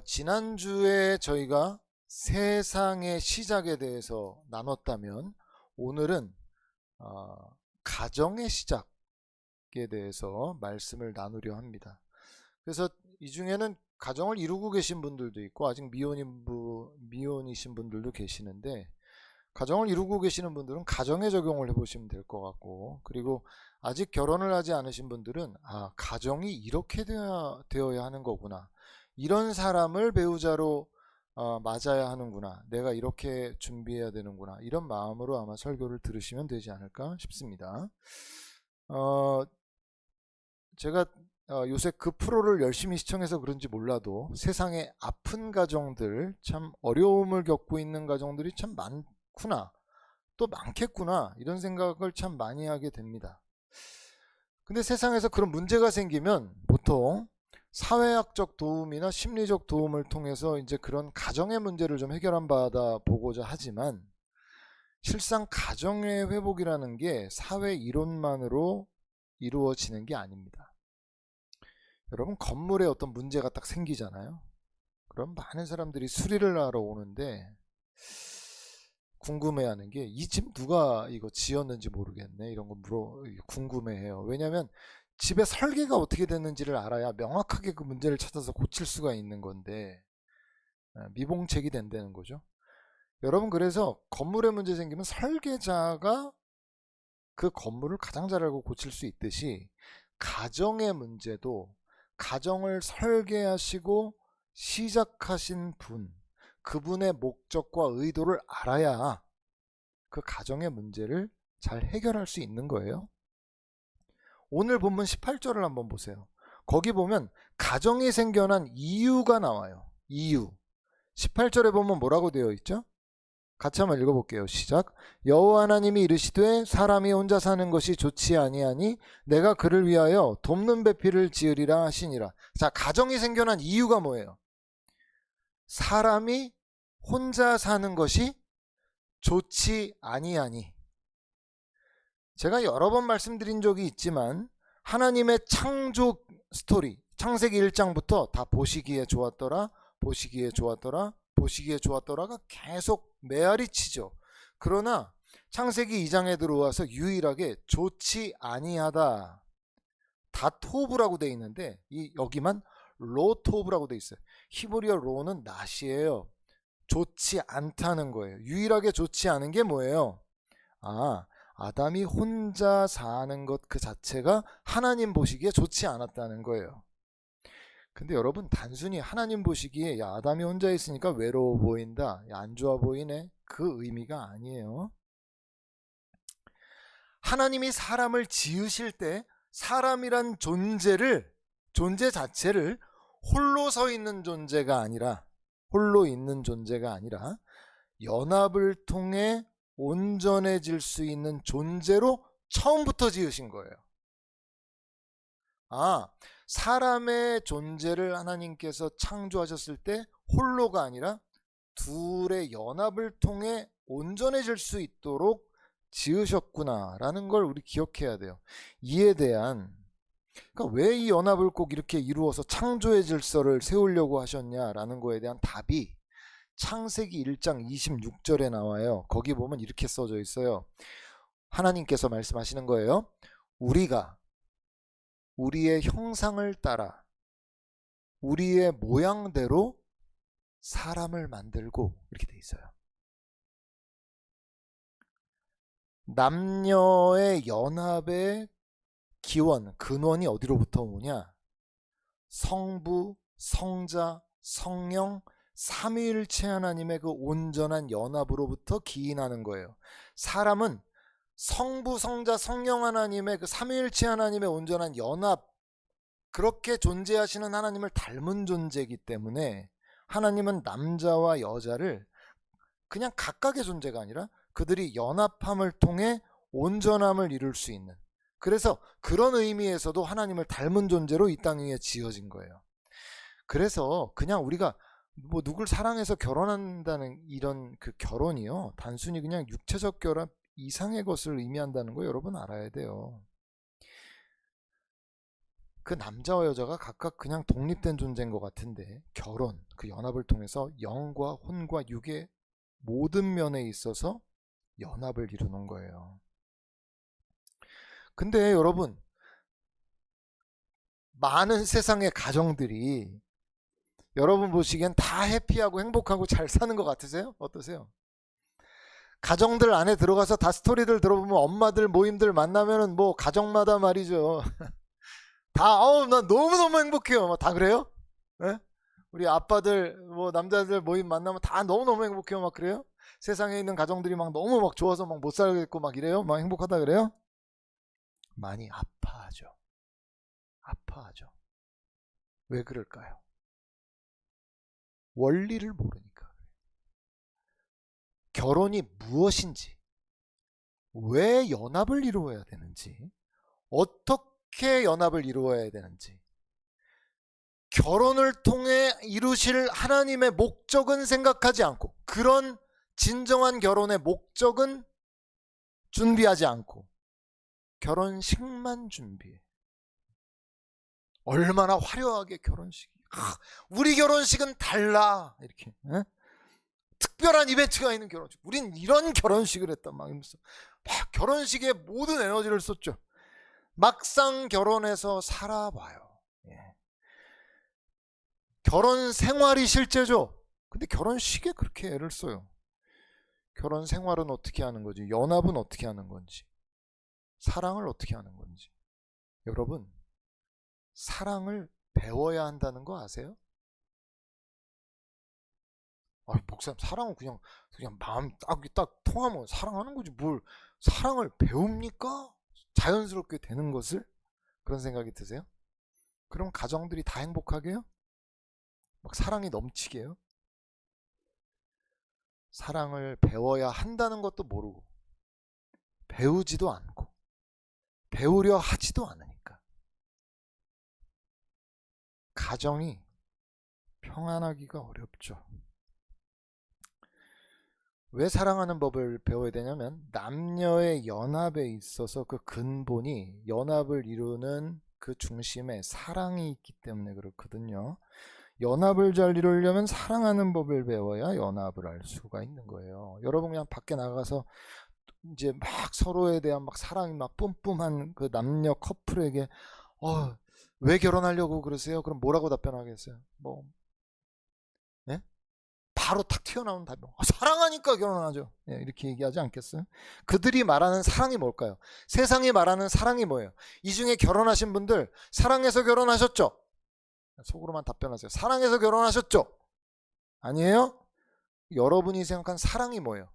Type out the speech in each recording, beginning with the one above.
지난주에 저희가 세상의 시작에 대해서 나눴다면 오늘은 가정의 시작에 대해서 말씀을 나누려 합니다. 그래서 이 중에는 가정을 이루고 계신 분들도 있고 아직 미혼이신 분들도 계시는데, 가정을 이루고 계시는 분들은 가정에 적용을 해보시면 될 것 같고, 그리고 아직 결혼을 하지 않으신 분들은 가정이 이렇게 되어야 하는 거구나, 이런 사람을 배우자로 맞아야 하는구나, 내가 이렇게 준비해야 되는구나, 이런 마음으로 아마 설교를 들으시면 되지 않을까 싶습니다. 제가 요새 그 프로를 열심히 시청해서 그런지 몰라도 세상에 아픈 가정들, 참 어려움을 겪고 있는 가정들이 참 많구나, 또 많겠구나, 이런 생각을 참 많이 하게 됩니다. 근데 세상에서 그런 문제가 생기면 보통 사회학적 도움이나 심리적 도움을 통해서 이제 그런 가정의 문제를 좀 해결한 바다 보고자 하지만, 실상 가정의 회복이라는 게 사회 이론만으로 이루어지는 게 아닙니다. 여러분, 건물에 어떤 문제가 딱 생기잖아요. 그럼 많은 사람들이 수리를 하러 오는데 궁금해하는 게, 이 집 누가 이거 지었는지 모르겠네, 이런 거 궁금해해요. 왜냐하면 집의 설계가 어떻게 됐는지를 알아야 명확하게 그 문제를 찾아서 고칠 수가 있는 건데 미봉책이 된다는 거죠. 여러분, 그래서 건물에 문제 생기면 설계자가 그 건물을 가장 잘 알고 고칠 수 있듯이, 가정의 문제도 가정을 설계하시고 시작하신 분, 그분의 목적과 의도를 알아야 그 가정의 문제를 잘 해결할 수 있는 거예요. 오늘 본문 18절을 한번 보세요. 거기 보면 가정이 생겨난 이유가 나와요. 이유. 18절에 보면 뭐라고 되어 있죠? 같이 한번 읽어볼게요. 시작. 여호와 하나님이 이르시되 사람이 혼자 사는 것이 좋지 아니하니 내가 그를 위하여 돕는 배필을 지으리라 하시니라. 자, 가정이 생겨난 이유가 뭐예요? 사람이 혼자 사는 것이 좋지 아니하니. 제가 여러 번 말씀드린 적이 있지만 하나님의 창조 스토리, 창세기 1장부터 다 보시기에 좋았더라, 보시기에 좋았더라, 보시기에 좋았더라가 계속 메아리 치죠. 그러나 창세기 2장에 들어와서 유일하게 좋지 아니하다, 다토브라고 돼 있는데 여기만 로토브라고 돼 있어요. 히브리어 로는 낫이에요. 좋지 않다는 거예요. 유일하게 좋지 않은 게 뭐예요? 아담이 혼자 사는 것 그 자체가 하나님 보시기에 좋지 않았다는 거예요. 근데 여러분, 단순히 하나님 보시기에 아담이 혼자 있으니까 외로워 보인다, 안 좋아 보이네, 그 의미가 아니에요. 하나님이 사람을 지으실 때 사람이란 존재 자체를 홀로 서 있는 존재가 아니라, 연합을 통해 온전해질 수 있는 존재로 처음부터 지으신 거예요. 사람의 존재를 하나님께서 창조하셨을 때 홀로가 아니라 둘의 연합을 통해 온전해질 수 있도록 지으셨구나라는 걸 우리 기억해야 돼요. 이에 대한, 그러니까 왜 이 연합을 꼭 이렇게 이루어서 창조의 질서를 세우려고 하셨냐라는 거에 대한 답이 창세기 1장 26절에 나와요. 거기 보면 이렇게 써져 있어요. 하나님께서 말씀하시는 거예요. 우리가 우리의 형상을 따라 우리의 모양대로 사람을 만들고, 이렇게 돼 있어요. 남녀의 연합의 근원이 어디로부터 오냐? 성부, 성자, 성령, 삼위일체 하나님의 그 온전한 연합으로부터 기인하는 거예요. 사람은 성부, 성자, 성령 하나님의 그 삼위일체 하나님의 온전한 연합, 그렇게 존재하시는 하나님을 닮은 존재이기 때문에 하나님은 남자와 여자를 그냥 각각의 존재가 아니라 그들이 연합함을 통해 온전함을 이룰 수 있는, 그래서 그런 의미에서도 하나님을 닮은 존재로 이 땅 위에 지어진 거예요. 그래서 그냥 우리가 누굴 사랑해서 결혼한다는 이런 그 결혼이요, 단순히 그냥 육체적 결합 이상의 것을 의미한다는 거 여러분 알아야 돼요. 그 남자와 여자가 각각 그냥 독립된 존재인 것 같은데 결혼, 그 연합을 통해서 영과 혼과 육의 모든 면에 있어서 연합을 이루는 거예요. 근데 여러분, 많은 세상의 가정들이 여러분 보시기엔 다 해피하고 행복하고 잘 사는 것 같으세요? 어떠세요? 가정들 안에 들어가서 다 스토리들 들어보면 엄마들 모임들 만나면은 뭐 가정마다 말이죠. 다 나 너무너무 행복해요. 다 그래요? 네? 우리 아빠들 뭐 남자들 모임 만나면 다 너무너무 행복해요. 막 그래요? 세상에 있는 가정들이 막 너무 막 좋아서 막 못 살겠고 막 이래요? 막 행복하다 그래요? 많이 아파하죠. 아파하죠. 왜 그럴까요? 원리를 모르니까. 결혼이 무엇인지, 왜 연합을 이루어야 되는지, 어떻게 연합을 이루어야 되는지, 결혼을 통해 이루실 하나님의 목적은 생각하지 않고, 그런 진정한 결혼의 목적은 준비하지 않고 결혼식만 준비해. 얼마나 화려하게 결혼식이, 우리 결혼식은 달라, 이렇게 특별한 이벤트가 있는 결혼식, 우린 이런 결혼식을 했다 막 이러면서 막 결혼식에 모든 에너지를 쏟죠. 막상 결혼해서 살아봐요. 결혼 생활이 실제죠. 근데 결혼식에 그렇게 애를 써요. 결혼 생활은 어떻게 하는 거지? 연합은 어떻게 하는 건지? 사랑을 어떻게 하는 건지? 여러분, 사랑을 배워야 한다는 거 아세요? 목사님, 사랑은 그냥 마음 딱 통하면 사랑하는 거지, 뭘 사랑을 배웁니까? 자연스럽게 되는 것을? 그런 생각이 드세요? 그럼 가정들이 다 행복하게요? 막 사랑이 넘치게요? 사랑을 배워야 한다는 것도 모르고 배우지도 않고 배우려 하지도 않으니까 가정이 평안하기가 어렵죠. 왜 사랑하는 법을 배워야 되냐면 남녀의 연합에 있어서 그 근본이, 연합을 이루는 그 중심에 사랑이 있기 때문에 그렇거든요. 연합을 잘 이루려면 사랑하는 법을 배워야 연합을 할 수가 있는 거예요. 여러분 그냥 밖에 나가서 이제 막 서로에 대한 막 사랑이 막 뿜뿜한 그 남녀 커플에게 왜 결혼하려고 그러세요? 그럼 뭐라고 답변하겠어요? 뭐 예? 바로 탁 튀어나오는 답변. 사랑하니까 결혼하죠. 예, 이렇게 얘기하지 않겠어요? 그들이 말하는 사랑이 뭘까요? 세상이 말하는 사랑이 뭐예요? 이 중에 결혼하신 분들 사랑해서 결혼하셨죠? 속으로만 답변하세요. 사랑해서 결혼하셨죠? 아니에요? 여러분이 생각한 사랑이 뭐예요?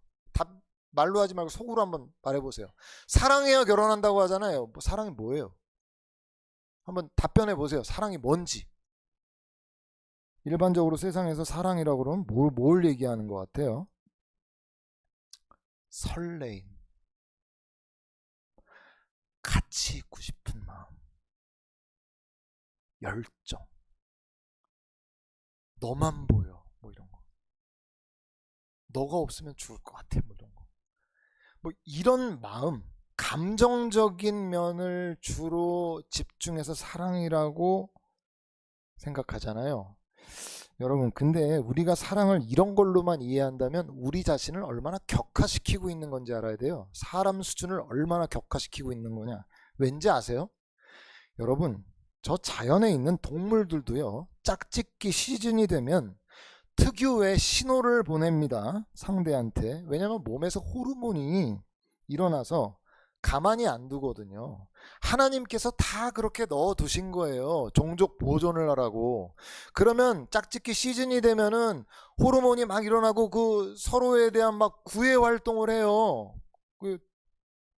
말로 하지 말고 속으로 한번 말해보세요. 사랑해야 결혼한다고 하잖아요. 사랑이 뭐예요? 한번 답변해 보세요. 사랑이 뭔지. 일반적으로 세상에서 사랑이라고 그러면 뭘 얘기하는 것 같아요? 설레임, 같이 있고 싶은 마음, 열정, 너만 보여, 뭐 이런 거. 너가 없으면 죽을 것 같아, 뭐 이런 거. 뭐 이런 마음, 감정적인 면을 주로 집중해서 사랑이라고 생각하잖아요. 여러분, 근데 우리가 사랑을 이런 걸로만 이해한다면 우리 자신을 얼마나 격화시키고 있는 건지 알아야 돼요. 사람 수준을 얼마나 격화시키고 있는 거냐. 왠지 아세요? 여러분, 저 자연에 있는 동물들도요, 짝짓기 시즌이 되면 특유의 신호를 보냅니다. 상대한테. 왜냐하면 몸에서 호르몬이 일어나서 가만히 안 두거든요. 하나님께서 다 그렇게 넣어두신 거예요. 종족 보존을 하라고. 그러면 짝짓기 시즌이 되면은 호르몬이 막 일어나고 그 서로에 대한 막 구애 활동을 해요. 그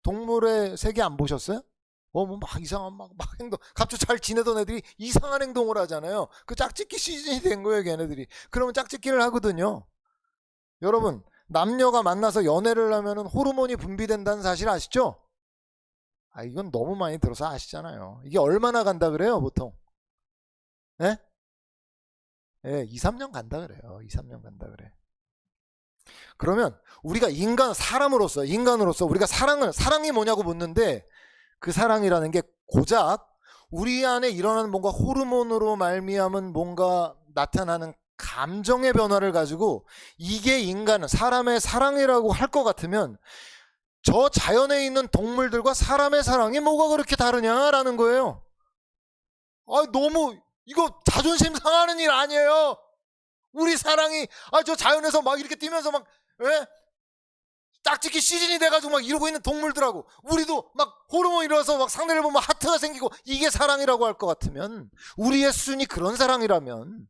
동물의 세계 안 보셨어요? 뭐 막 이상한 막 행동, 갑자기 잘 지내던 애들이 이상한 행동을 하잖아요. 그 짝짓기 시즌이 된 거예요, 걔네들이. 그러면 짝짓기를 하거든요. 여러분, 남녀가 만나서 연애를 하면은 호르몬이 분비된다는 사실 아시죠? 이건 너무 많이 들어서 아시잖아요. 이게 얼마나 간다 그래요, 보통? 예? 예, 2, 3년 간다 그래요. 2, 3년 간다 그래. 그러면 우리가 인간으로서 우리가 사랑이 뭐냐고 묻는데 그 사랑이라는 게 고작 우리 안에 일어나는 뭔가 호르몬으로 말미암은 뭔가 나타나는 감정의 변화를 가지고 이게 인간은 사람의 사랑이라고 할 것 같으면 저 자연에 있는 동물들과 사람의 사랑이 뭐가 그렇게 다르냐라는 거예요. 너무 이거 자존심 상하는 일 아니에요. 우리 사랑이 저 자연에서 막 이렇게 뛰면서 막 짝짓기 시즌이 돼가지고 막 이러고 있는 동물들하고 우리도 막 호르몬이 일어나서 막 상대를 보면 하트가 생기고 이게 사랑이라고 할 것 같으면 우리의 수준이 그런 사랑이라면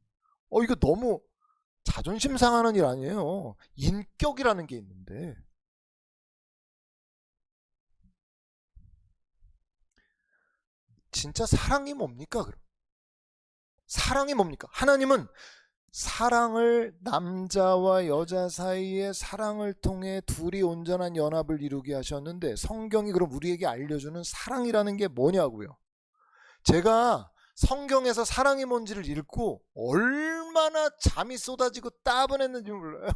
이거 너무 자존심 상하는 일 아니에요. 인격이라는 게 있는데 진짜 사랑이 뭡니까? 그럼 사랑이 뭡니까? 하나님은 사랑을 남자와 여자 사이의 사랑을 통해 둘이 온전한 연합을 이루게 하셨는데 성경이 그럼 우리에게 알려주는 사랑이라는 게 뭐냐고요. 제가 성경에서 사랑이 뭔지를 읽고 얼마나 잠이 쏟아지고 따분했는지 몰라요.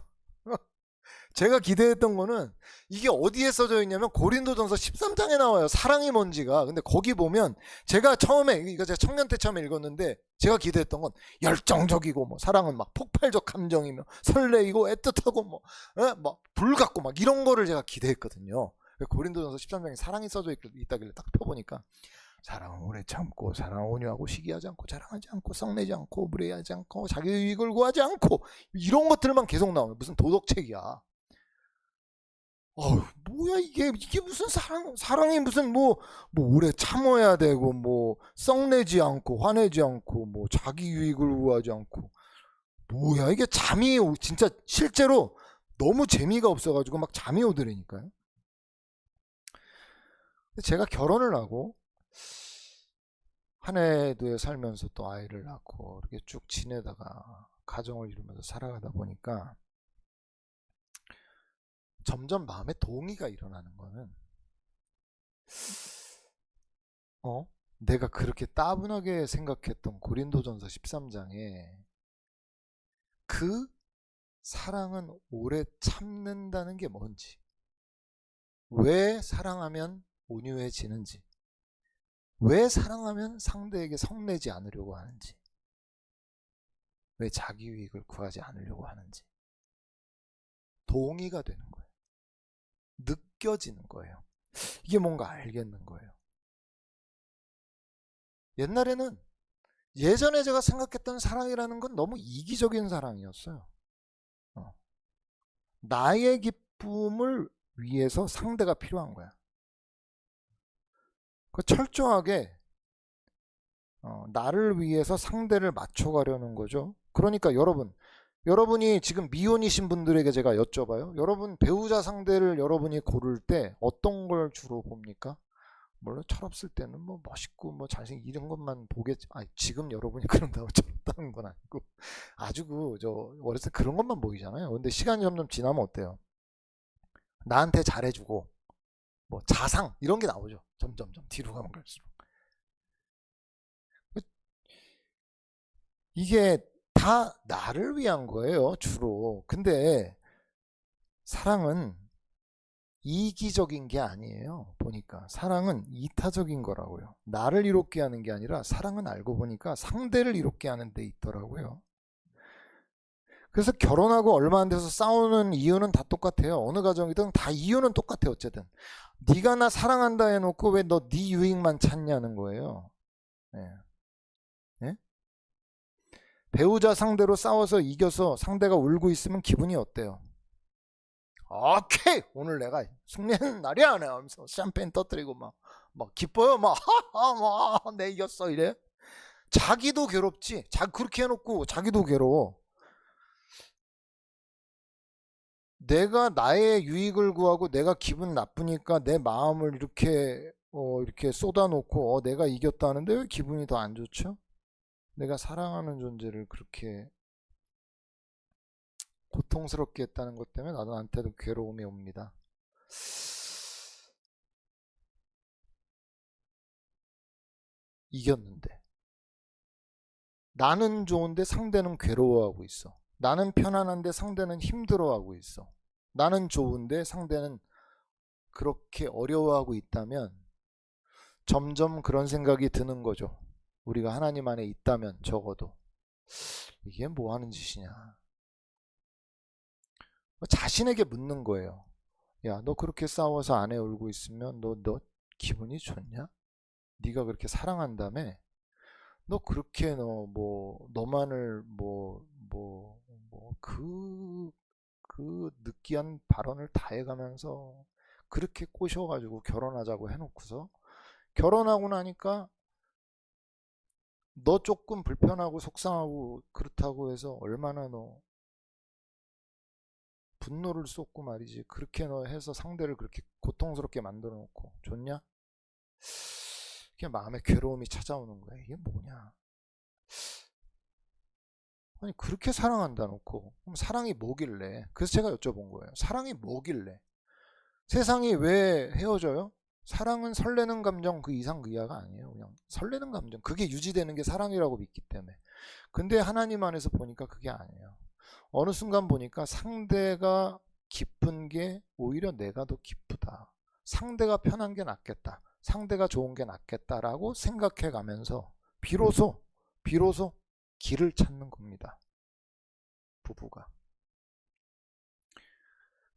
제가 기대했던 거는 이게 어디에 써져 있냐면 고린도전서 13장에 나와요. 사랑이 뭔지가. 근데 거기 보면 제가 처음에 이거 제가 청년 때 처음에 읽었는데 제가 기대했던 건 열정적이고 뭐 사랑은 막 폭발적 감정이며 설레이고 애틋하고 막 불같고 막 이런 거를 제가 기대했거든요. 고린도전서 13장에 사랑이 써져 있다길래 딱 펴보니까 사랑은 오래 참고 사랑은 온유하고 시기하지 않고 자랑하지 않고 썩내지 않고 무례하지 않고 자기 이익을 구하지 않고 이런 것들만 계속 나와요. 무슨 도덕책이야. 뭐야 이게 무슨 사랑이 무슨 뭐 오래 참아야 되고 뭐 썩내지 않고 화내지 않고 뭐 자기 유익을 구하지 않고 뭐야 이게 잠이 진짜 실제로 너무 재미가 없어가지고 막 잠이 오더라니까요. 제가 결혼을 하고 한 해도 살면서 또 아이를 낳고 이렇게 쭉 지내다가 가정을 이루면서 살아가다 보니까 점점 마음에 동의가 일어나는 거는 내가 그렇게 따분하게 생각했던 고린도전서 13장에 그 사랑은 오래 참는다는 게 뭔지, 왜 사랑하면 온유해지는지, 왜 사랑하면 상대에게 성내지 않으려고 하는지, 왜 자기 유익을 구하지 않으려고 하는지 동의가 되는 거예요. 느껴지는 거예요. 이게 뭔가 알겠는 거예요. 옛날에는 예전에 제가 생각했던 사랑이라는 건 너무 이기적인 사랑이었어요. 나의 기쁨을 위해서 상대가 필요한 거야. 철저하게 나를 위해서 상대를 맞춰가려는 거죠. 그러니까 여러분이 지금 미혼이신 분들에게 제가 여쭤봐요. 여러분 배우자 상대를 여러분이 고를 때 어떤 걸 주로 봅니까? 물론 철없을 때는 뭐 멋있고 뭐 잘생긴 이런 것만 보겠지. 지금 여러분이 그런다고 철없다는 건 아니고 아주 저 어렸을 때 그런 것만 보이잖아요. 근데 시간이 점점 지나면 어때요? 나한테 잘해주고 뭐 자상 이런 게 나오죠. 점점점 뒤로 가면 갈수록 이게 다 나를 위한 거예요, 주로. 근데 사랑은 이기적인 게 아니에요. 보니까 사랑은 이타적인 거라고요. 나를 이롭게 하는 게 아니라 사랑은 알고 보니까 상대를 이롭게 하는 데 있더라고요. 그래서 결혼하고 얼마 안 돼서 싸우는 이유는 다 똑같아요. 어느 가정이든 다 이유는 똑같아요. 어쨌든 네가 나 사랑한다 해놓고 왜 너 네 유익만 찾냐는 거예요. 네. 네? 배우자 상대로 싸워서 이겨서 상대가 울고 있으면 기분이 어때요? 오케이 오늘 내가 승리하는 날이야 내가 하면서 샴페인 터뜨리고 막 기뻐요. 막 하하 내 이겼어 이래. 자기도 괴롭지. 그렇게 해놓고 자기도 괴로워. 내가 나의 유익을 구하고 내가 기분 나쁘니까 내 마음을 이렇게 쏟아놓고 내가 이겼다는데 왜 기분이 더 안 좋죠? 내가 사랑하는 존재를 그렇게 고통스럽게 했다는 것 때문에 나한테도 괴로움이 옵니다. 이겼는데 나는 좋은데 상대는 괴로워하고 있어. 나는 편안한데 상대는 힘들어하고 있어. 나는 좋은데 상대는 그렇게 어려워하고 있다면 점점 그런 생각이 드는 거죠. 우리가 하나님 안에 있다면 적어도 이게 뭐 하는 짓이냐. 자신에게 묻는 거예요. 야, 너 그렇게 싸워서 아내 울고 있으면 너 기분이 좋냐? 네가 그렇게 사랑한다며? 너 그렇게 너만을 그 느끼한 발언을 다 해가면서 그렇게 꼬셔가지고 결혼하자고 해놓고서 결혼하고 나니까 너 조금 불편하고 속상하고 그렇다고 해서 얼마나 너 분노를 쏟고 말이지. 그렇게 너 해서 상대를 그렇게 고통스럽게 만들어 놓고 좋냐? 그냥 마음에 괴로움이 찾아오는 거야. 이게 뭐냐? 아니 그렇게 사랑한다 놓고 그럼 사랑이 뭐길래? 그래서 제가 여쭤본 거예요. 사랑이 뭐길래? 세상이 왜 헤어져요? 사랑은 설레는 감정 그 이상 그 이하가 아니에요. 그냥 설레는 감정 그게 유지되는 게 사랑이라고 믿기 때문에. 근데 하나님 안에서 보니까 그게 아니에요. 어느 순간 보니까 상대가 기쁜 게 오히려 내가 더 기쁘다. 상대가 편한 게 낫겠다. 상대가 좋은 게 낫겠다라고 생각해 가면서 비로소 길을 찾는 겁니다. 부부가.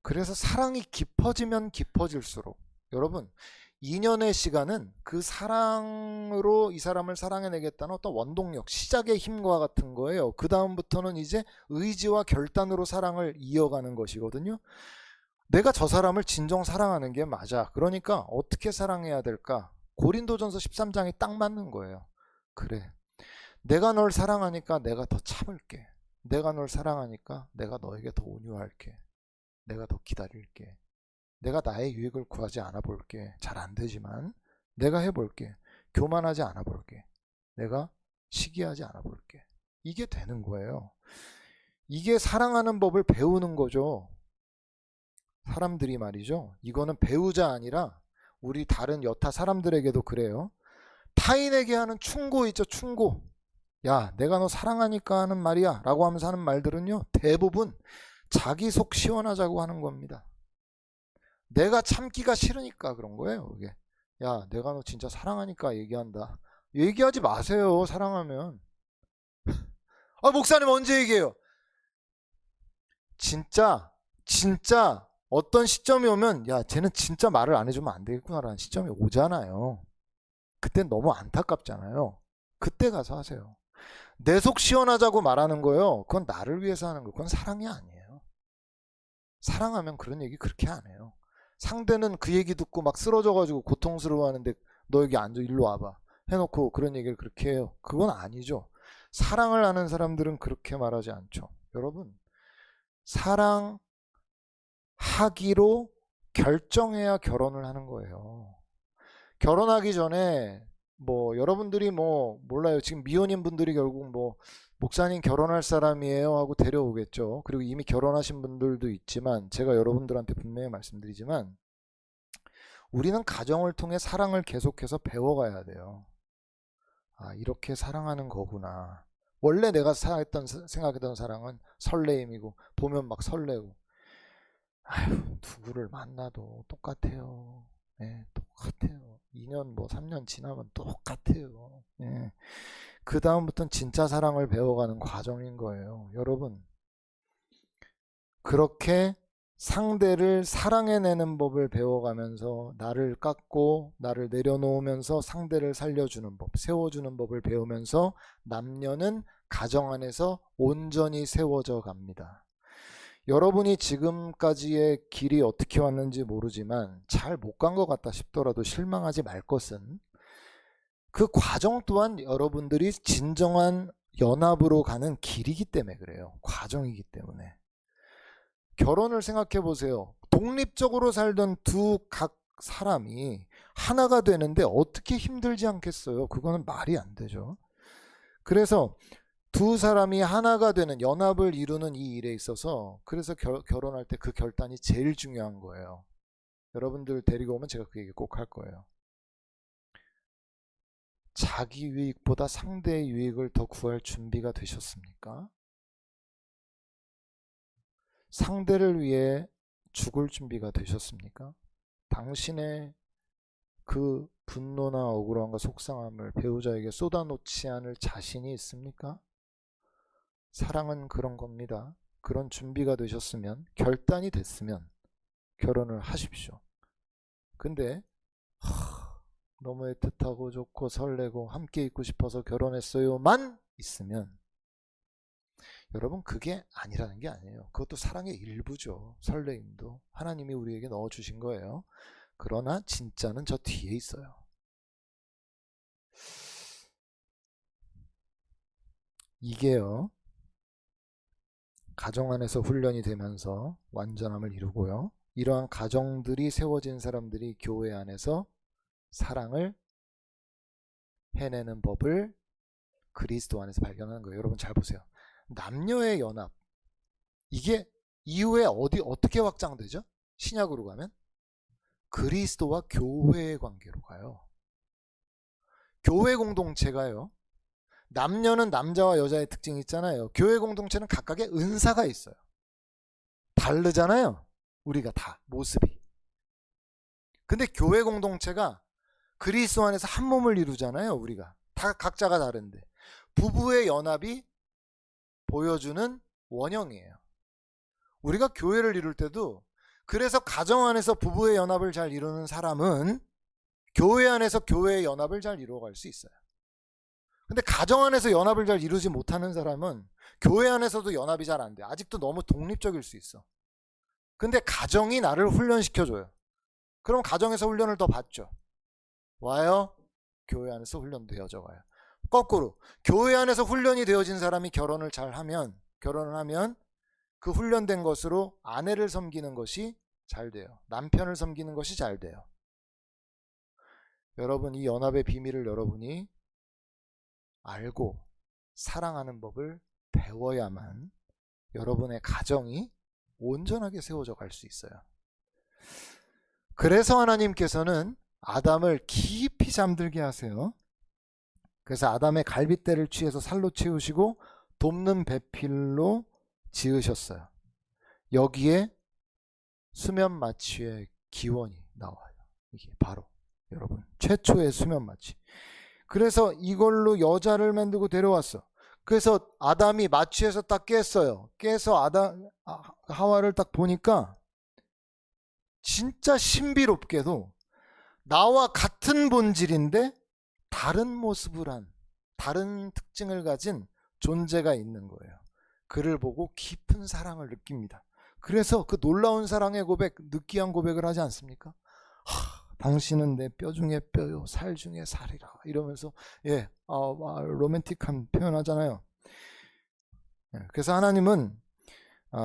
그래서 사랑이 깊어지면 깊어질수록 여러분 2년의 시간은 그 사랑으로 이 사람을 사랑해내겠다는 어떤 원동력, 시작의 힘과 같은 거예요. 그 다음부터는 이제 의지와 결단으로 사랑을 이어가는 것이거든요. 내가 저 사람을 진정 사랑하는 게 맞아. 그러니까 어떻게 사랑해야 될까? 고린도전서 13장이 딱 맞는 거예요. 그래. 내가 널 사랑하니까 내가 더 참을게. 내가 널 사랑하니까 내가 너에게 더 온유할게. 내가 더 기다릴게. 내가 나의 유익을 구하지 않아 볼게. 잘 안 되지만 내가 해볼게. 교만하지 않아 볼게. 내가 시기하지 않아 볼게. 이게 되는 거예요. 이게 사랑하는 법을 배우는 거죠. 사람들이 말이죠. 이거는 배우자 아니라 우리 다른 여타 사람들에게도 그래요. 타인에게 하는 충고 있죠. 충고. 야, 내가 너 사랑하니까 하는 말이야 라고 하면서 하는 말들은요. 대부분 자기 속 시원하자고 하는 겁니다. 내가 참기가 싫으니까 그런 거예요. 그게. 야, 내가 너 진짜 사랑하니까 얘기한다. 얘기하지 마세요. 사랑하면. 아, 목사님 언제 얘기해요? 진짜 어떤 시점이 오면 야, 쟤는 진짜 말을 안 해주면 안 되겠구나라는 시점이 오잖아요. 그땐 너무 안타깝잖아요. 그때 가서 하세요. 내 속 시원하자고 말하는 거요. 그건 나를 위해서 하는 거. 그건 사랑이 아니에요. 사랑하면 그런 얘기 그렇게 안 해요. 상대는 그 얘기 듣고 막 쓰러져가지고 고통스러워하는데 너 여기 앉아 일로 와봐 해놓고 그런 얘기를 그렇게 해요. 그건 아니죠. 사랑을 하는 사람들은 그렇게 말하지 않죠. 여러분 사랑하기로 결정해야 결혼을 하는 거예요. 결혼하기 전에 여러분들이 몰라요. 지금 미혼인 분들이 결국 목사님 결혼할 사람이에요 하고 데려오겠죠. 그리고 이미 결혼하신 분들도 있지만 제가 여러분들한테 분명히 말씀드리지만 우리는 가정을 통해 사랑을 계속해서 배워가야 돼요. 아, 이렇게 사랑하는 거구나. 원래 내가 생각했던 사랑은 설레임이고 보면 막 설레고 아휴 누구를 만나도 똑같아요. 네, 똑같아요. 2년 3년 지나면 똑같아요. 네. 그 다음부터는 진짜 사랑을 배워가는 과정인 거예요. 여러분 그렇게 상대를 사랑해내는 법을 배워가면서 나를 깎고 나를 내려놓으면서 상대를 살려주는 법, 세워주는 법을 배우면서 남녀는 가정 안에서 온전히 세워져 갑니다. 여러분이 지금까지의 길이 어떻게 왔는지 모르지만 잘 못 간 것 같다 싶더라도 실망하지 말 것은 그 과정 또한 여러분들이 진정한 연합으로 가는 길이기 때문에 그래요. 과정이기 때문에. 결혼을 생각해 보세요. 독립적으로 살던 두 각 사람이 하나가 되는데 어떻게 힘들지 않겠어요? 그거는 말이 안 되죠. 그래서 두 사람이 하나가 되는 연합을 이루는 이 일에 있어서 그래서 결혼할 때 그 결단이 제일 중요한 거예요. 여러분들 데리고 오면 제가 그 얘기 꼭 할 거예요. 자기 유익보다 상대의 유익을 더 구할 준비가 되셨습니까? 상대를 위해 죽을 준비가 되셨습니까? 당신의 그 분노나 억울함과 속상함을 배우자에게 쏟아놓지 않을 자신이 있습니까? 사랑은 그런 겁니다. 그런 준비가 되셨으면, 결단이 됐으면 결혼을 하십시오. 근데 너무 애틋하고 좋고 설레고 함께 있고 싶어서 결혼했어요만 있으면 여러분 그게 아니라는 게 아니에요. 그것도 사랑의 일부죠. 설레임도 하나님이 우리에게 넣어주신 거예요. 그러나 진짜는 저 뒤에 있어요. 이게요, 가정 안에서 훈련이 되면서 완전함을 이루고요, 이러한 가정들이 세워진 사람들이 교회 안에서 사랑을 해내는 법을 그리스도 안에서 발견하는 거예요. 여러분 잘 보세요. 남녀의 연합, 이게 이후에 어떻게 확장되죠? 신약으로 가면 그리스도와 교회의 관계로 가요. 교회 공동체가요, 남녀는 남자와 여자의 특징이 있잖아요. 교회 공동체는 각각의 은사가 있어요. 다르잖아요. 우리가 다 모습이. 근데 교회 공동체가 그리스도 안에서 한 몸을 이루잖아요. 우리가 다 각자가 다른데 부부의 연합이 보여주는 원형이에요. 우리가 교회를 이룰 때도, 그래서 가정 안에서 부부의 연합을 잘 이루는 사람은 교회 안에서 교회의 연합을 잘 이루어갈 수 있어요. 근데 가정 안에서 연합을 잘 이루지 못하는 사람은 교회 안에서도 연합이 잘 안 돼. 아직도 너무 독립적일 수 있어. 근데 가정이 나를 훈련시켜줘요. 그럼 가정에서 훈련을 더 받죠. 와요. 교회 안에서 훈련되어져 와요. 거꾸로 교회 안에서 훈련이 되어진 사람이 결혼을 하면 그 훈련된 것으로 아내를 섬기는 것이 잘 돼요. 남편을 섬기는 것이 잘 돼요. 여러분, 이 연합의 비밀을 여러분이 알고 사랑하는 법을 배워야만 여러분의 가정이 온전하게 세워져 갈 수 있어요. 그래서 하나님께서는 아담을 깊이 잠들게 하세요. 그래서 아담의 갈빗대를 취해서 살로 채우시고 돕는 배필로 지으셨어요. 여기에 수면 마취의 기원이 나와요. 이게 바로 여러분 최초의 수면 마취. 그래서 이걸로 여자를 만들고 데려왔어. 그래서 아담이 마취해서 딱 깼어요. 깨서 하와를 딱 보니까 진짜 신비롭게도 나와 같은 본질인데 다른 모습을 한, 다른 특징을 가진 존재가 있는 거예요. 그를 보고 깊은 사랑을 느낍니다. 그래서 그 놀라운 사랑의 고백, 느끼한 고백을 하지 않습니까? 당신은 내 뼈 중에 뼈요, 살 중에 살이라, 이러면서 로맨틱한 표현하잖아요. 그래서 하나님은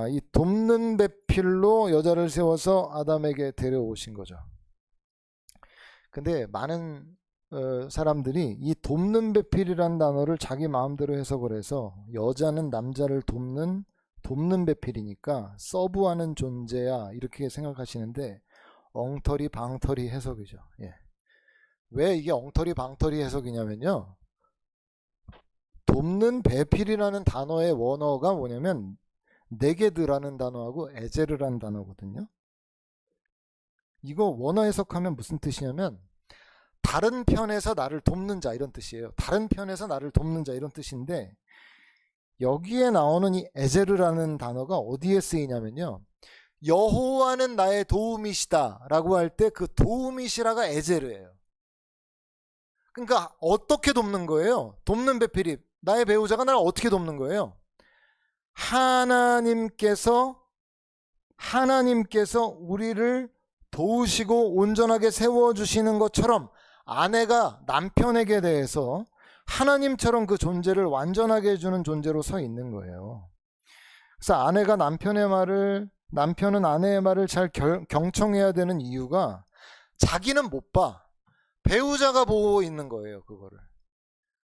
이 돕는 배필로 여자를 세워서 아담에게 데려오신 거죠. 근데 많은 사람들이 이 돕는 배필이라는 단어를 자기 마음대로 해석을 해서 여자는 남자를 돕는 배필이니까 서브하는 존재야, 이렇게 생각하시는데 엉터리 방터리 해석이죠. 왜 이게 엉터리 방터리 해석이냐면요, 돕는 배필이라는 단어의 원어가 뭐냐면 네게드라는 단어하고 에제르라는 단어거든요. 이거 원어 해석하면 무슨 뜻이냐면 다른 편에서 나를 돕는 자, 이런 뜻이에요. 다른 편에서 나를 돕는 자, 이런 뜻인데 여기에 나오는 이 에제르라는 단어가 어디에 쓰이냐면요, 여호와는 나의 도움이시다 라고 할 때 그 도움이시라가 에제르예요. 그러니까 어떻게 돕는 거예요? 돕는 배필이, 나의 배우자가 나를 어떻게 돕는 거예요? 하나님께서 우리를 도우시고 온전하게 세워주시는 것처럼 아내가 남편에게 대해서 하나님처럼 그 존재를 완전하게 해주는 존재로 서 있는 거예요. 그래서 아내가 남편의 말을, 남편은 아내의 말을 잘 경청해야 되는 이유가 자기는 못 봐. 배우자가 보고 있는 거예요, 그거를.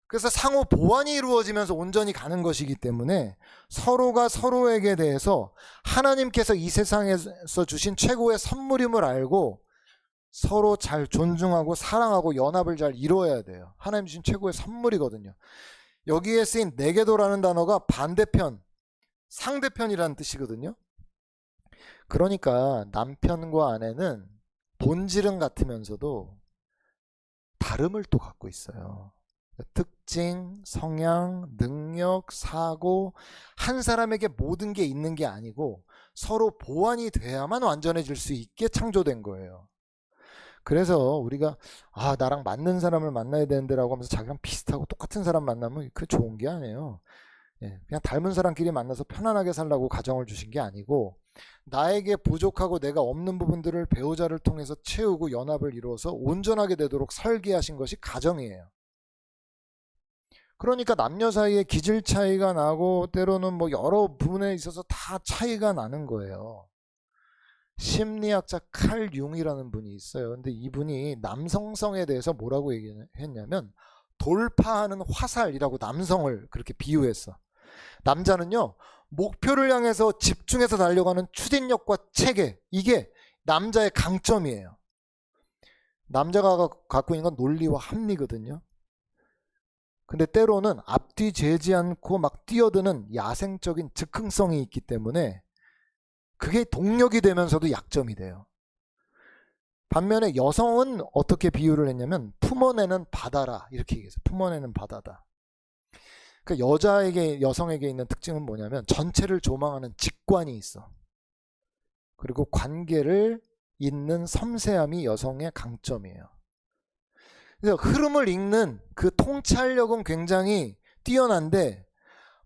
그래서 상호 보완이 이루어지면서 온전히 가는 것이기 때문에 서로가 서로에게 대해서 하나님께서 이 세상에서 주신 최고의 선물임을 알고 서로 잘 존중하고 사랑하고 연합을 잘 이루어야 돼요. 하나님 주신 최고의 선물이거든요. 여기에 쓰인 네게도라는 단어가 반대편, 상대편이라는 뜻이거든요. 그러니까 남편과 아내는 본질은 같으면서도 다름을 또 갖고 있어요. 특징, 성향, 능력, 사고, 한 사람에게 모든 게 있는 게 아니고 서로 보완이 돼야만 완전해질 수 있게 창조된 거예요. 그래서 우리가 나랑 맞는 사람을 만나야 되는데 라고 하면서 자기랑 비슷하고 똑같은 사람 만나면 그게 좋은 게 아니에요. 그냥 닮은 사람끼리 만나서 편안하게 살라고 가정을 주신 게 아니고 나에게 부족하고 내가 없는 부분들을 배우자를 통해서 채우고 연합을 이루어서 온전하게 되도록 설계하신 것이 가정이에요. 그러니까 남녀 사이에 기질 차이가 나고 때로는 뭐 여러 부분에 있어서 다 차이가 나는 거예요. 심리학자 칼 융이라는 분이 있어요. 근데 이분이 남성성에 대해서 뭐라고 얘기했냐면 돌파하는 화살이라고 남성을 그렇게 비유했어. 남자는요, 목표를 향해서 집중해서 달려가는 추진력과 체계, 이게 남자의 강점이에요. 남자가 갖고 있는 건 논리와 합리거든요. 근데 때로는 앞뒤 재지 않고 막 뛰어드는 야생적인 즉흥성이 있기 때문에 그게 동력이 되면서도 약점이 돼요. 반면에 여성은 어떻게 비유를 했냐면 품어내는 바다라 이렇게 얘기했어요. 품어내는 바다다. 그러니까 여성에게 있는 특징은 뭐냐면 전체를 조망하는 직관이 있어. 그리고 관계를 잇는 섬세함이 여성의 강점이에요. 그래서 흐름을 읽는 그 통찰력은 굉장히 뛰어난데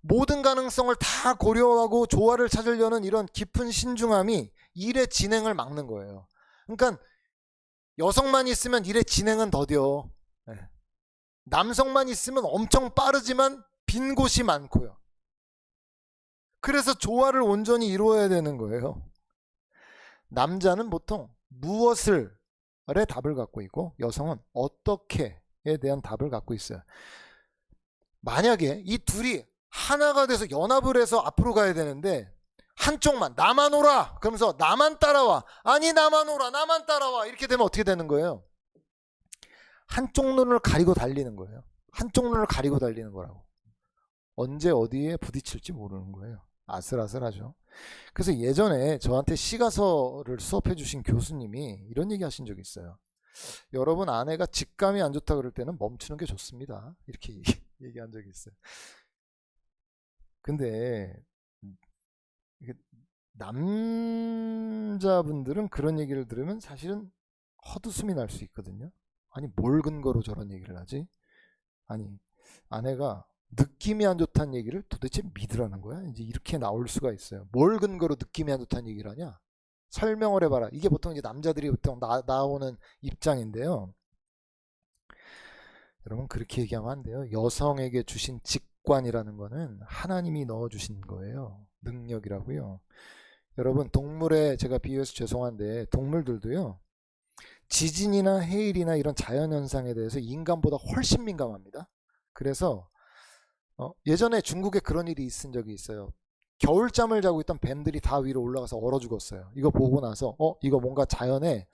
모든 가능성을 다 고려하고 조화를 찾으려는 이런 깊은 신중함이 일의 진행을 막는 거예요. 그러니까 여성만 있으면 일의 진행은 더뎌. 남성만 있으면 엄청 빠르지만 빈 곳이 많고요. 그래서 조화를 온전히 이루어야 되는 거예요. 남자는 보통 무엇을의 답을 갖고 있고 여성은 어떻게에 대한 답을 갖고 있어요. 만약에 이 둘이 하나가 돼서 연합을 해서 앞으로 가야 되는데 한쪽만 나만 오라 그러면서 나만 따라와, 아니 나만 오라 나만 따라와, 이렇게 되면 어떻게 되는 거예요? 한쪽 눈을 가리고 달리는 거예요. 한쪽 눈을 가리고 달리는 거라고. 언제 어디에 부딪힐지 모르는 거예요. 아슬아슬하죠. 그래서 예전에 저한테 시가서를 수업해 주신 교수님이 이런 얘기 하신 적이 있어요. 여러분 아내가 직감이 안 좋다 그럴 때는 멈추는 게 좋습니다. 이렇게 얘기한 적이 있어요. 근데 남자분들은 그런 얘기를 들으면 사실은 헛웃음이 날 수 있거든요. 아니 뭘 근거로 저런 얘기를 하지? 아니 아내가 느낌이 안 좋다는 얘기를 도대체 믿으라는 거야? 이제 이렇게 나올 수가 있어요. 뭘 근거로 느낌이 안 좋다는 얘기를 하냐? 설명을 해봐라. 이게 보통 이제 남자들이 보통 나오는 입장인데요. 여러분 그렇게 얘기하면 안 돼요. 여성에게 주신 직관이라는 거는 하나님이 넣어주신 거예요. 능력이라고요. 여러분 동물에 제가 비유해서 죄송한데 동물들도요. 지진이나 해일이나 이런 자연현상에 대해서 인간보다 훨씬 민감합니다. 그래서 예전에 중국에 그런 일이 있은 적이 있어요. 겨울잠을 자고 있던 뱀들이 다 위로 올라가서 얼어 죽었어요. 이거 보고 나서 이거 뭔가 자연에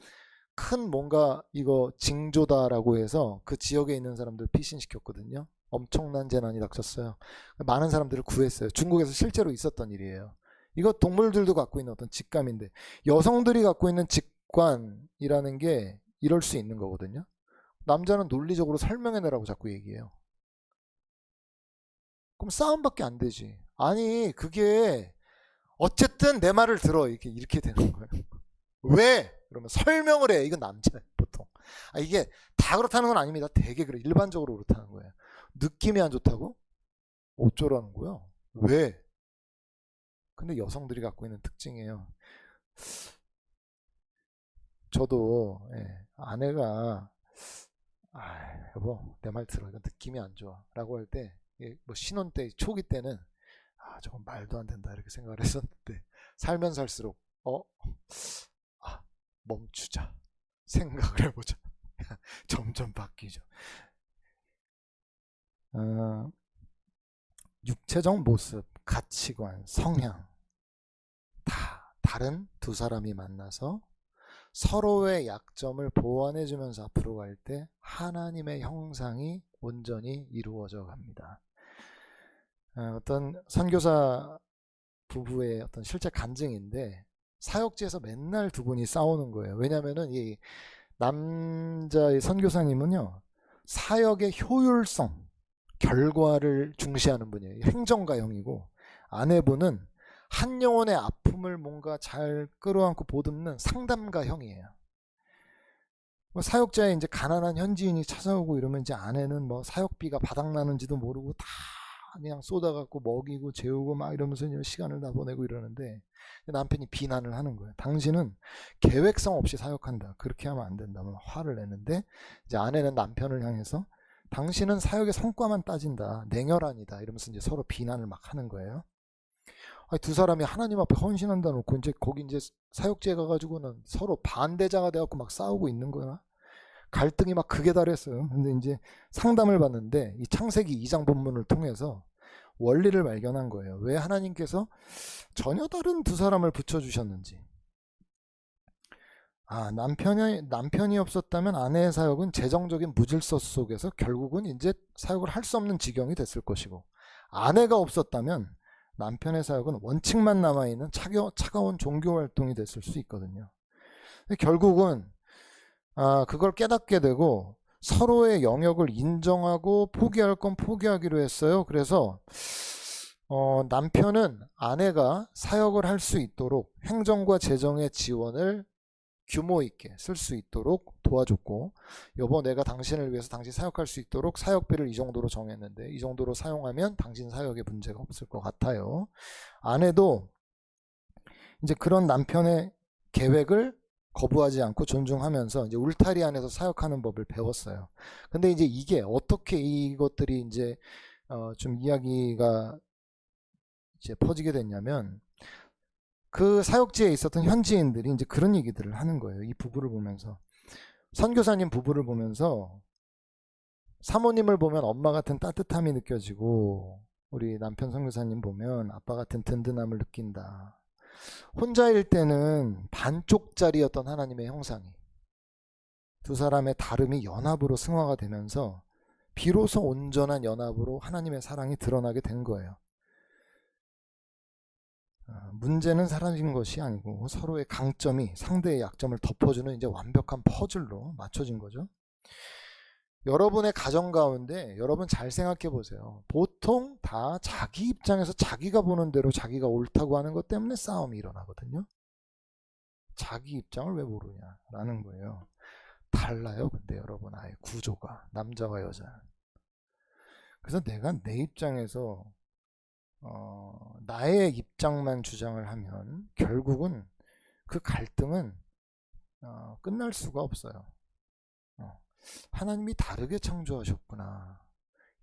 큰 뭔가 이거 징조다라고 해서 그 지역에 있는 사람들 피신시켰거든요. 엄청난 재난이 닥쳤어요. 많은 사람들을 구했어요. 중국에서 실제로 있었던 일이에요. 이거 동물들도 갖고 있는 어떤 직감인데 여성들이 갖고 있는 직관이라는 게 이럴 수 있는 거거든요. 남자는 논리적으로 설명해내라고 자꾸 얘기해요. 그럼 싸움밖에 안 되지. 아니 그게 어쨌든 내 말을 들어 이렇게 되는 거예요. 왜? 그러면 설명을 해. 이건 남자예요 보통. 이게 다 그렇다는 건 아닙니다. 되게 그래. 일반적으로 그렇다는 거예요. 느낌이 안 좋다고? 어쩌라는 거야? 왜? 근데 여성들이 갖고 있는 특징이에요. 저도 아내가 여보 내 말 들어, 이거 느낌이 안 좋아 라고 할 때 뭐 신혼 때 초기 때는 저건 말도 안 된다 이렇게 생각을 했었는데 살면 살수록 멈추자 생각을 해보자 점점 바뀌죠. 육체적 모습, 가치관, 성향 다 다른 두 사람이 만나서 서로의 약점을 보완해주면서 앞으로 갈 때 하나님의 형상이 온전히 이루어져 갑니다. 어떤 선교사 부부의 어떤 실제 간증인데 사역지에서 맨날 두 분이 싸우는 거예요. 왜냐면은 이 남자의 선교사님은요 사역의 효율성, 결과를 중시하는 분이에요. 행정가형이고, 아내분은 한 영혼의 아픔을 뭔가 잘 끌어안고 보듬는 상담가형이에요. 뭐 사역자의 이제 가난한 현지인이 찾아오고 이러면 이제 아내는 뭐 사역비가 바닥나는지도 모르고 다 그냥 쏟아갖고 먹이고 재우고 막 이러면서 이제 시간을 다 보내고 이러는데, 남편이 비난을 하는 거예요. 당신은 계획성 없이 사역한다. 그렇게 하면 안 된다면 화를 내는데, 이제 아내는 남편을 향해서 당신은 사역의 성과만 따진다. 냉혈한이다. 이러면서 이제 서로 비난을 막 하는 거예요. 아니, 두 사람이 하나님 앞에 헌신한다 놓고 이제 거기 이제 사역지에 가가지고는 서로 반대자가 돼갖고 막 싸우고 있는 거야. 갈등이 막 극에 달했어요. 근데 이제 상담을 받는데 이 창세기 2장 본문을 통해서 원리를 발견한 거예요. 왜 하나님께서 전혀 다른 두 사람을 붙여주셨는지. 남편이 없었다면 아내의 사역은 재정적인 무질서 속에서 결국은 이제 사역을 할 수 없는 지경이 됐을 것이고, 아내가 없었다면 남편의 사역은 원칙만 남아있는 차가운 종교 활동이 됐을 수 있거든요. 결국은 그걸 깨닫게 되고 서로의 영역을 인정하고 포기할 건 포기하기로 했어요. 그래서 남편은 아내가 사역을 할 수 있도록 행정과 재정의 지원을 규모 있게 쓸 수 있도록 도와줬고, 여보 내가 당신을 위해서 당신 사역할 수 있도록 사역비를 이 정도로 정했는데 이 정도로 사용하면 당신 사역에 문제가 없을 것 같아요. 아내도 이제 그런 남편의 계획을 거부하지 않고 존중하면서 이제 울타리 안에서 사역하는 법을 배웠어요. 근데 이제 이게 어떻게 이것들이 이제 좀 이야기가 이제 퍼지게 됐냐면, 그 사역지에 있었던 현지인들이 이제 그런 얘기들을 하는 거예요. 이 부부를 보면서, 선교사님 부부를 보면서 사모님을 보면 엄마 같은 따뜻함이 느껴지고, 우리 남편 선교사님 보면 아빠 같은 든든함을 느낀다. 혼자일 때는 반쪽짜리였던 하나님의 형상이 두 사람의 다름이 연합으로 승화가 되면서 비로소 온전한 연합으로 하나님의 사랑이 드러나게 된 거예요. 문제는 사라진 것이 아니고 서로의 강점이 상대의 약점을 덮어주는 이제 완벽한 퍼즐로 맞춰진 거죠. 여러분의 가정 가운데 여러분 잘 생각해 보세요. 보통 다 자기 입장에서 자기가 보는 대로 자기가 옳다고 하는 것 때문에 싸움이 일어나거든요. 자기 입장을 왜 모르냐라는 거예요. 달라요. 근데 여러분 아예 구조가, 남자와 여자. 그래서 내가 내 입장에서 나의 입장만 주장을 하면 결국은 그 갈등은 끝날 수가 없어요. 하나님이 다르게 창조하셨구나.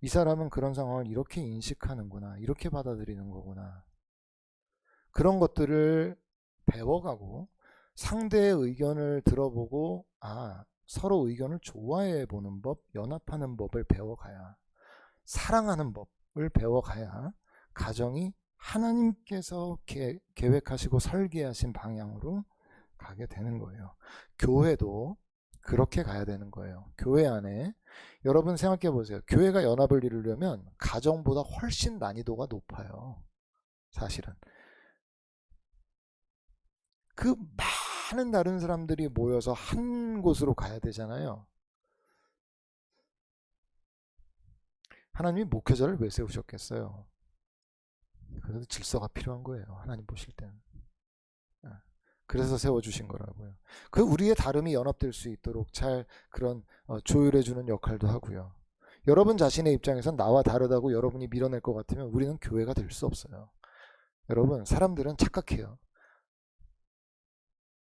이 사람은 그런 상황을 이렇게 인식하는구나. 이렇게 받아들이는 거구나. 그런 것들을 배워가고 상대의 의견을 들어보고 서로 의견을 좋아해 보는 법, 연합하는 법을 배워가야, 사랑하는 법을 배워가야 가정이 하나님께서 계획하시고 설계하신 방향으로 가게 되는 거예요. 교회도 그렇게 가야 되는 거예요. 교회 안에 여러분 생각해 보세요. 교회가 연합을 이루려면 가정보다 훨씬 난이도가 높아요. 사실은 그 많은 다른 사람들이 모여서 한 곳으로 가야 되잖아요. 하나님이 목회자를 왜 세우셨겠어요? 그래도 질서가 필요한 거예요. 하나님 보실 때는. 그래서 세워주신 거라고요. 그 우리의 다름이 연합될 수 있도록 잘 그런 조율해주는 역할도 하고요. 여러분 자신의 입장에선 나와 다르다고 여러분이 밀어낼 것 같으면 우리는 교회가 될 수 없어요. 여러분, 사람들은 착각해요.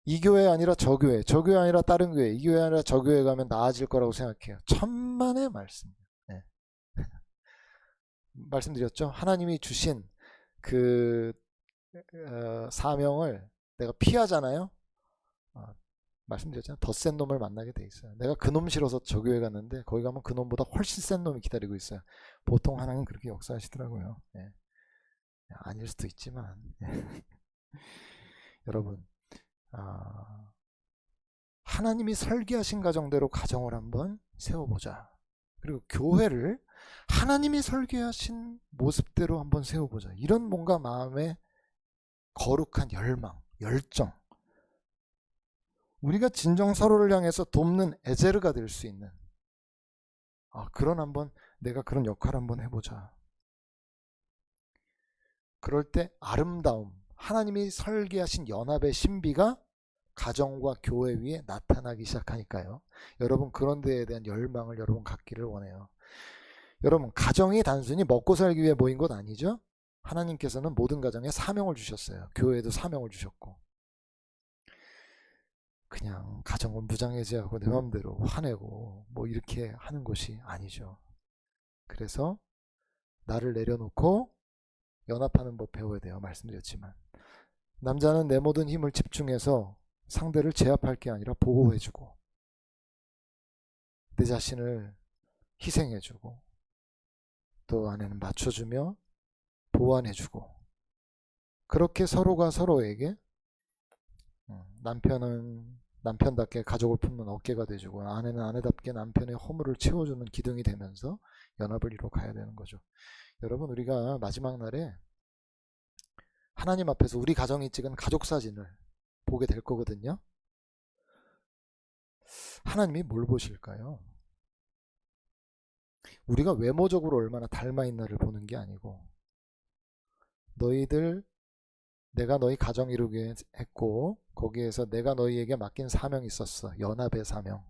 이 교회 아니라 저 교회, 저 교회 아니라 다른 교회, 이 교회 아니라 저 교회 가면 나아질 거라고 생각해요. 천만의 말씀. 네. 말씀드렸죠? 하나님이 주신 그 사명을 내가 피하잖아요. 말씀드렸잖아요. 더 센 놈을 만나게 돼 있어요. 내가 그 놈 싫어서 저 교회 갔는데 거기 가면 그 놈보다 훨씬 센 놈이 기다리고 있어요. 보통 하나님 그렇게 역사하시더라고요. 네. 아닐 수도 있지만 여러분, 하나님이 설계하신 가정대로 가정을 한번 세워보자. 그리고 교회를 하나님이 설계하신 모습대로 한번 세워보자. 이런 뭔가 마음에 거룩한 열망, 열정. 우리가 진정 서로를 향해서 돕는 에제르가 될 수 있는 그런 한번 내가 그런 역할 한번 해보자. 그럴 때 아름다움, 하나님이 설계하신 연합의 신비가 가정과 교회 위에 나타나기 시작하니까요. 여러분 그런 데에 대한 열망을 여러분 갖기를 원해요. 여러분 가정이 단순히 먹고 살기 위해 모인 것 아니죠? 하나님께서는 모든 가정에 사명을 주셨어요. 교회에도 사명을 주셨고. 그냥 가정을 무장해제하고 내 마음대로 화내고 뭐 이렇게 하는 것이 아니죠. 그래서 나를 내려놓고 연합하는 법 배워야 돼요. 말씀드렸지만 남자는 내 모든 힘을 집중해서 상대를 제압할 게 아니라 보호해주고 내 자신을 희생해주고 또 아내는 맞춰주며 보완해주고 그렇게 서로가 서로에게 남편은 남편답게 가족을 품는 어깨가 돼주고 아내는 아내답게 남편의 허물을 채워주는 기둥이 되면서 연합을 이루어 가야 되는 거죠. 여러분 우리가 마지막 날에 하나님 앞에서 우리 가정이 찍은 가족 사진을 보게 될 거거든요. 하나님이 뭘 보실까요? 우리가 외모적으로 얼마나 닮아 있나를 보는 게 아니고 너희들 내가 너희 가정 이루게 했고 거기에서 내가 너희에게 맡긴 사명이 있었어. 연합의 사명.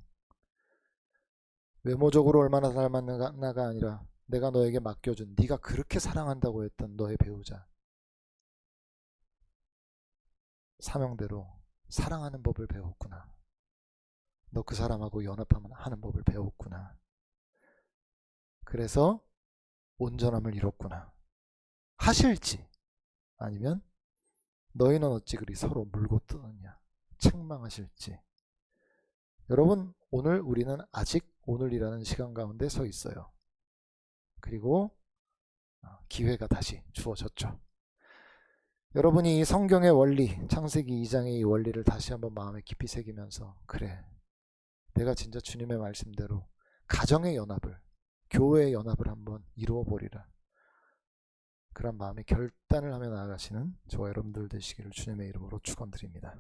외모적으로 얼마나 닮았나가 아니라 내가 너에게 맡겨준 네가 그렇게 사랑한다고 했던 너의 배우자. 사명대로 사랑하는 법을 배웠구나. 너 그 사람하고 연합하는 법을 배웠구나. 그래서 온전함을 이뤘구나. 하실지 아니면 너희는 어찌 그리 서로 물고 뜯었냐 책망하실지. 여러분 오늘 우리는 아직 오늘이라는 시간 가운데 서 있어요. 그리고 기회가 다시 주어졌죠. 여러분이 이 성경의 원리 창세기 2장의 이 원리를 다시 한번 마음에 깊이 새기면서 그래 내가 진짜 주님의 말씀대로 가정의 연합을 교회의 연합을 한번 이루어 보리라. 그런 마음의 결단을 하며 나아가시는 저와 여러분들 되시기를 주님의 이름으로 축원드립니다.